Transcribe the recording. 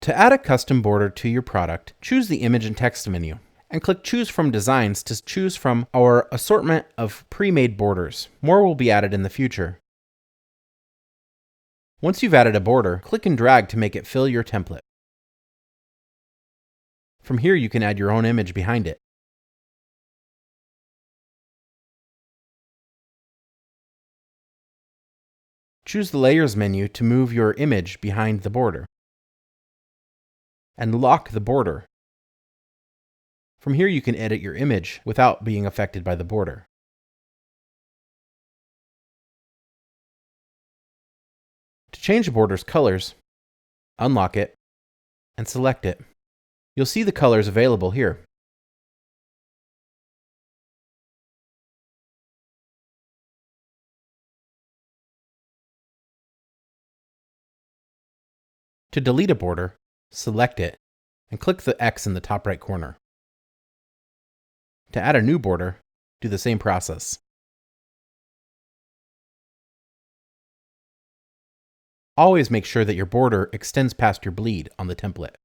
To add a custom border to your product, choose the Image and Text menu, and click Choose from Designs to choose from our assortment of pre-made borders. More will be added in the future. Once you've added a border, click and drag to make it fill your template. From here, you can add your own image behind it. Choose the Layers menu to move your image behind the border, and lock the border. From here, you can edit your image without being affected by the border. To change the border's colors, unlock it and select it. You'll see the colors available here. To delete a border, select it and click the X in the top right corner. To add a new border, do the same process. Always make sure that your border extends past your bleed on the template.